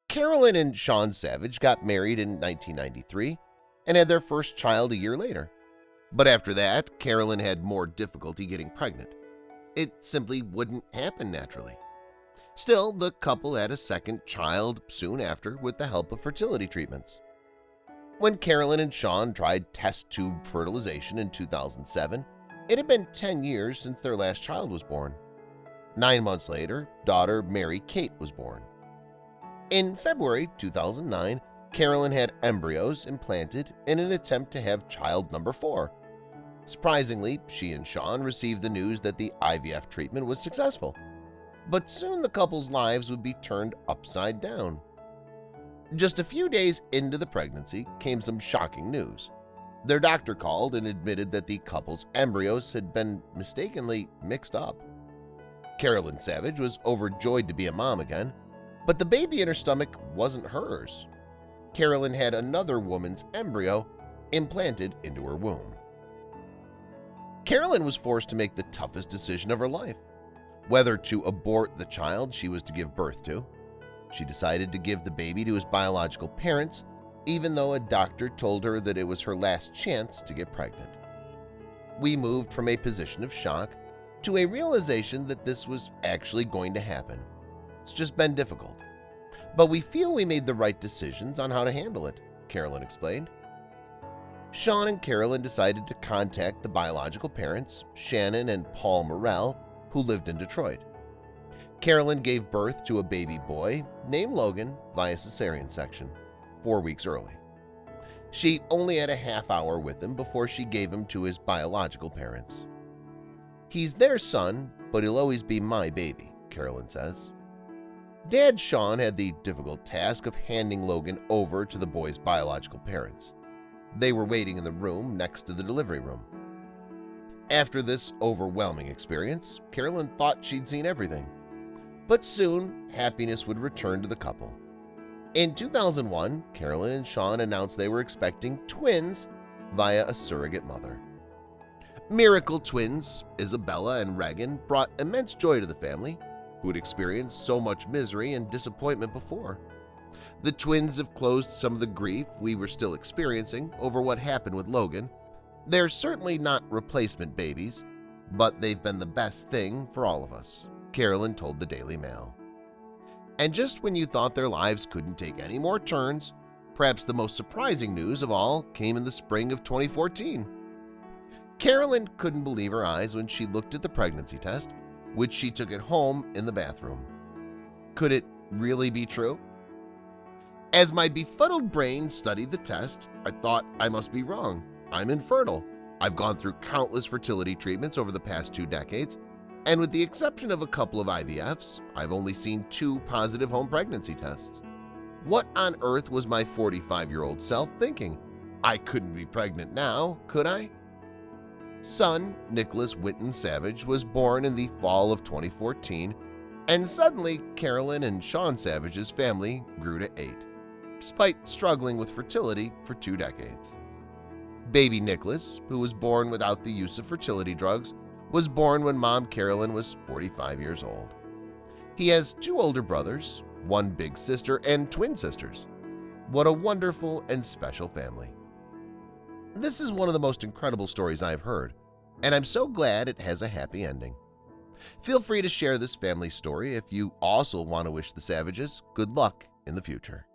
Carolyn and Sean Savage got married in 1993 and had their first child a year later. But after that, Carolyn had more difficulty getting pregnant. It simply wouldn't happen naturally. Still, the couple had a second child soon after with the help of fertility treatments. When Carolyn and Sean tried test tube fertilization in 2007, it had been 10 years since their last child was born. 9 months later, daughter Mary Kate was born. In February 2009, Carolyn had embryos implanted in an attempt to have child number 4. Surprisingly, she and Sean received the news that the IVF treatment was successful. But soon the couple's lives would be turned upside down. Just a few days into the pregnancy came some shocking news. Their doctor called and admitted that the couple's embryos had been mistakenly mixed up. Carolyn Savage was overjoyed to be a mom again, but the baby in her stomach wasn't hers. Carolyn had another woman's embryo implanted into her womb. Carolyn was forced to make the toughest decision of her life, whether to abort the child she was to give birth to. She decided to give the baby to his biological parents, even though a doctor told her that it was her last chance to get pregnant. We moved from a position of shock to a realization that this was actually going to happen. It's just been difficult. But we feel we made the right decisions on how to handle it, Carolyn explained. Sean and Carolyn decided to contact the biological parents, Shannon and Paul Morrell, who lived in Detroit. Carolyn gave birth to a baby boy named Logan via cesarean section 4 weeks early. She only had a half hour with him before she gave him to his biological parents. "He's their son, but he'll always be my baby," Carolyn says. Dad Sean had the difficult task of handing Logan over to the boy's biological parents. They were waiting in the room next to the delivery room. After this overwhelming experience, Carolyn thought she'd seen everything. But soon, happiness would return to the couple. In 2001, Carolyn and Sean announced they were expecting twins via a surrogate mother. Miracle twins, Isabella and Regan, brought immense joy to the family, who had experienced so much misery and disappointment before. The twins have closed some of the grief we were still experiencing over what happened with Logan. They're certainly not replacement babies, but they've been the best thing for all of us, Carolyn told the Daily Mail. And just when you thought their lives couldn't take any more turns, perhaps the most surprising news of all came in the spring of 2014. Carolyn couldn't believe her eyes when she looked at the pregnancy test, which she took at home in the bathroom. Could it really be true? As my befuddled brain studied the test, I thought I must be wrong. I'm infertile. I've gone through countless fertility treatments over the past 2 decades, and with the exception of a couple of IVFs, I've only seen 2 positive home pregnancy tests. What on earth was my 45-year-old self thinking? I couldn't be pregnant now, could I? Son, Nicholas Whitten Savage, was born in the fall of 2014, and suddenly Carolyn and Sean Savage's family grew to 8, despite struggling with fertility for 2 decades. Baby Nicholas, who was born without the use of fertility drugs, was born when Mom Carolyn was 45 years old. He has 2 older brothers, 1 big sister, and twin sisters. What a wonderful and special family. This is one of the most incredible stories I've heard, and I'm so glad it has a happy ending. Feel free to share this family story if you also want to wish the Savages good luck in the future.